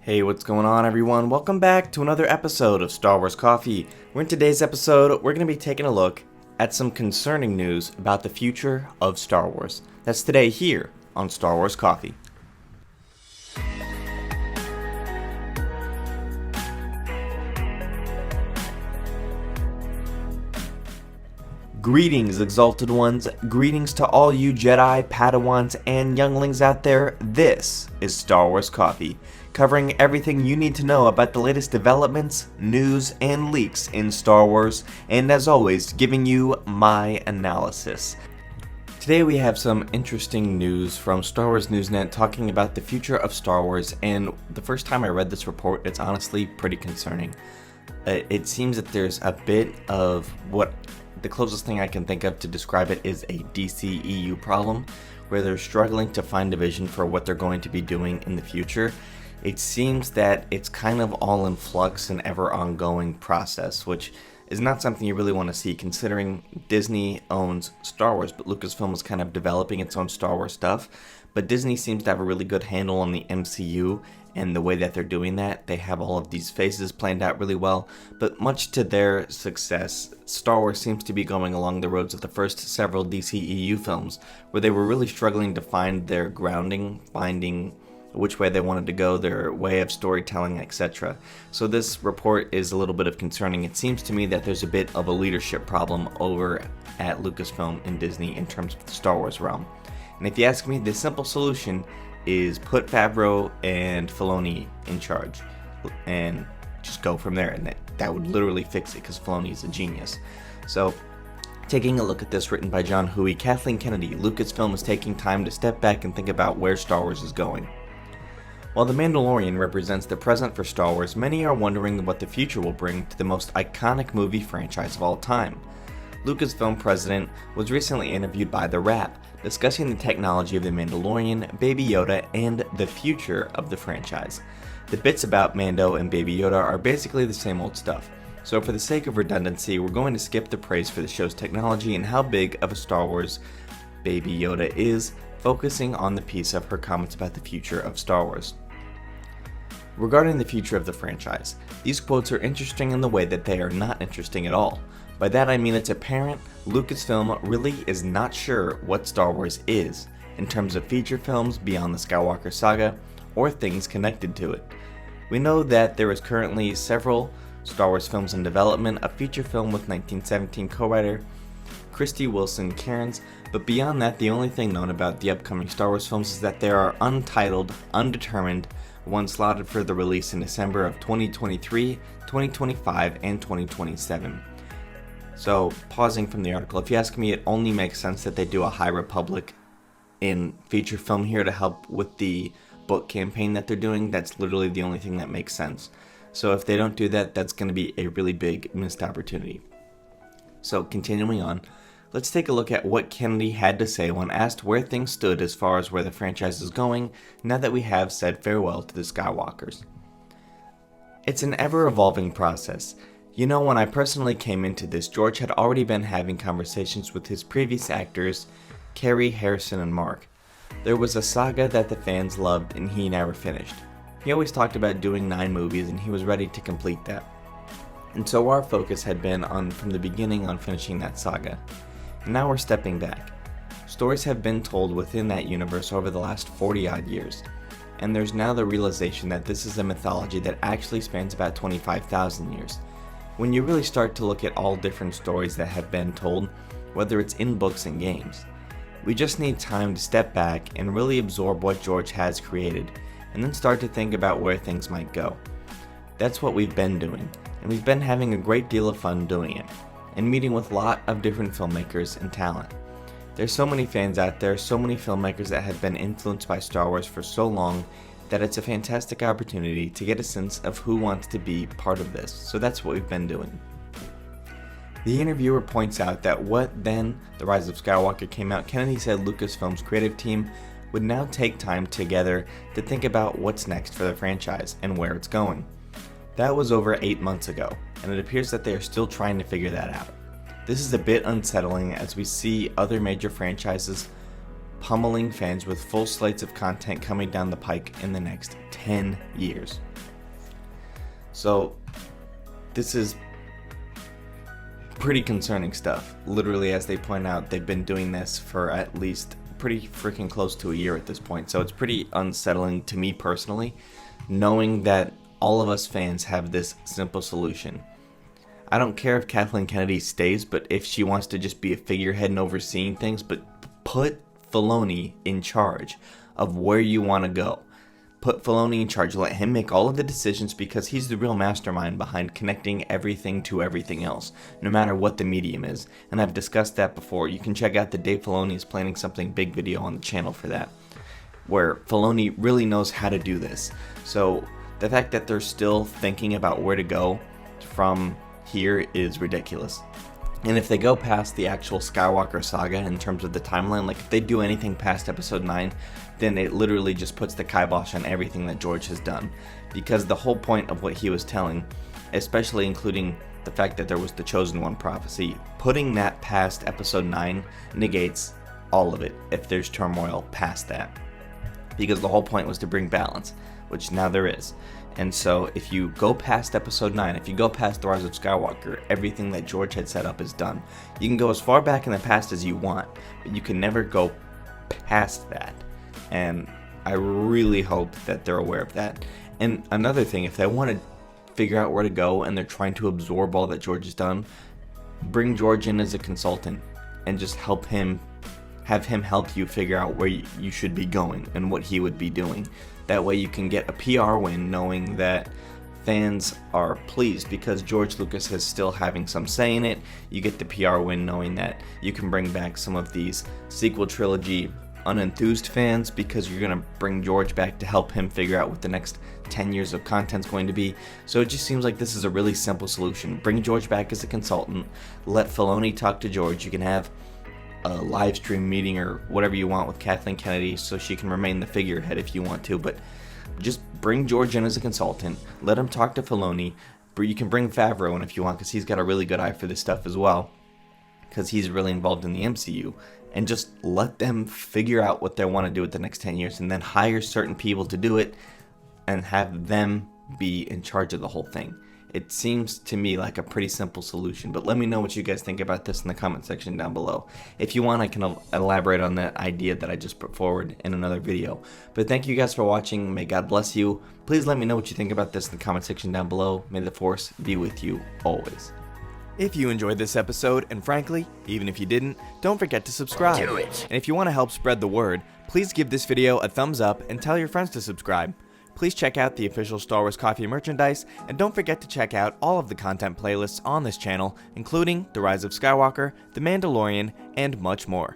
Hey, what's going on, everyone? Welcome back to another episode of Star Wars Coffee. In today's episode, we're going to be taking a look at some concerning news about the future of Star Wars. That's today here on Star Wars Coffee. Greetings, Exalted Ones. Greetings to all you Jedi, Padawans, and younglings out there. This is Star Wars Coffee, covering everything you need to know about the latest developments, news, and leaks in Star Wars, and as always, giving you my analysis. Today we have some interesting news from Star Wars Newsnet talking about the future of Star Wars, and the first time I read this report, it's honestly pretty concerning. It seems that there's a bit of what the closest thing I can think of to describe it is a DC-EU problem, where they're struggling to find a vision for what they're going to be doing in the future. It seems that it's kind of all in flux and ever ongoing process, which is not something you really want to see considering Disney owns Star Wars, but Lucasfilm is kind of developing its own Star Wars stuff. But Disney seems to have a really good handle on the MCU and the way that they're doing that. They have all of these phases planned out really well, but much to their success, Star Wars seems to be going along the roads of the first several DCEU films, where they were really struggling to find their grounding, finding which way they wanted to go, their way of storytelling, etc. So this report is a little bit of concerning. It seems to me that there's a bit of a leadership problem over at Lucasfilm and Disney in terms of the Star Wars realm. And if you ask me, the simple solution is put Favreau and Filoni in charge and just go from there, and that would literally fix it because Filoni is a genius. So taking a look at this, written by John Huey, Kathleen Kennedy, Lucasfilm is taking time to step back and think about where Star Wars is going. While The Mandalorian represents the present for Star Wars, many are wondering what the future will bring to the most iconic movie franchise of all time. Lucasfilm president was recently interviewed by The Wrap, discussing the technology of The Mandalorian, Baby Yoda, and the future of the franchise. The bits about Mando and Baby Yoda are basically the same old stuff, so for the sake of redundancy, we're going to skip the praise for the show's technology and how big of a Star Wars Baby Yoda is, focusing on the piece of her comments about the future of Star Wars. Regarding the future of the franchise, these quotes are interesting in the way that they are not interesting at all. By that I mean it's apparent Lucasfilm really is not sure what Star Wars is, in terms of feature films beyond the Skywalker saga, or things connected to it. We know that there is currently several Star Wars films in development, a feature film with 1917 co-writer Christy Wilson Cairns, but beyond that, the only thing known about the upcoming Star Wars films is that there are untitled, undetermined, one slotted for the release in December of 2023, 2025, and 2027. So, pausing from the article, if you ask me, it only makes sense that they do a High Republic in feature film here to help with the book campaign that they're doing. That's literally the only thing that makes sense. So if they don't do that, that's going to be a really big missed opportunity. So continuing on, let's take a look at what Kennedy had to say when asked where things stood as far as where the franchise is going now that we have said farewell to the Skywalkers. It's an ever-evolving process. You know, when I personally came into this, George had already been having conversations with his previous actors, Carrie, Harrison, and Mark. There was a saga that the fans loved and he never finished. He always talked about doing 9 movies and he was ready to complete that. And so our focus had been from the beginning on finishing that saga. And now we're stepping back. Stories have been told within that universe over the last 40 odd years. And there's now the realization that this is a mythology that actually spans about 25,000 years. When you really start to look at all different stories that have been told, whether it's in books and games. We just need time to step back and really absorb what George has created, and then start to think about where things might go. That's what we've been doing, and we've been having a great deal of fun doing it, and meeting with a lot of different filmmakers and talent. There's so many fans out there, so many filmmakers that have been influenced by Star Wars for so long, that it's a fantastic opportunity to get a sense of who wants to be part of this, so that's what we've been doing. The interviewer points out that when The Rise of Skywalker came out, Kennedy said Lucasfilm's creative team would now take time together to think about what's next for the franchise and where it's going. That was over 8 months ago, and it appears that they are still trying to figure that out. This is a bit unsettling as we see other major franchises pummeling fans with full slates of content coming down the pike in the next 10 years. So this is pretty concerning stuff. Literally, as they point out, they've been doing this for at least pretty freaking close to a year at this point. So it's pretty unsettling to me personally, knowing that all of us fans have this simple solution. I don't care if Kathleen Kennedy stays, but if she wants to just be a figurehead and overseeing things, but put Filoni in charge of where you want to go. Put Filoni in charge, let him make all of the decisions, because he's the real mastermind behind connecting everything to everything else, no matter what the medium is. And I've discussed that before. You can check out the Dave Filoni is Planning Something Big video on the channel for that, where Filoni really knows how to do this. So the fact that they're still thinking about where to go from here is ridiculous. And if they go past the actual Skywalker saga in terms of the timeline, like if they do anything past episode 9, then it literally just puts the kibosh on everything that George has done. Because the whole point of what he was telling, especially including the fact that there was the Chosen One prophecy, putting that past episode 9 negates all of it if there's turmoil past that. Because the whole point was to bring balance, which now there is. And so if you go past episode 9, if you go past The Rise of Skywalker, everything that George had set up is done. You can go as far back in the past as you want, but you can never go past that. And I really hope that they're aware of that. And another thing, if they want to figure out where to go and they're trying to absorb all that George has done, bring George in as a consultant and just have him help you figure out where you should be going and what he would be doing. That way you can get a PR win knowing that fans are pleased because George Lucas is still having some say in it. You get the PR win knowing that you can bring back some of these sequel trilogy unenthused fans because you're going to bring George back to help him figure out what the next 10 years of content's going to be. So it just seems like this is a really simple solution. Bring George back as a consultant. Let Filoni talk to George. You can have a live stream meeting or whatever you want with Kathleen Kennedy so she can remain the figurehead if you want to, but just bring George in as a consultant, let him talk to Filoni. You can bring Favreau in if you want because he's got a really good eye for this stuff as well because he's really involved in the MCU, and just let them figure out what they want to do with the next 10 years and then hire certain people to do it and have them be in charge of the whole thing. It seems to me like a pretty simple solution, but let me know what you guys think about this in the comment section down below. If you want, I can elaborate on that idea that I just put forward in another video. But thank you guys for watching. May God bless you. Please let me know what you think about this in the comment section down below. May the Force be with you always. If you enjoyed this episode, and frankly, even if you didn't, don't forget to subscribe. Do it. And if you want to help spread the word, please give this video a thumbs up and tell your friends to subscribe. Please check out the official Star Wars Coffee merchandise, and don't forget to check out all of the content playlists on this channel, including The Rise of Skywalker, The Mandalorian, and much more.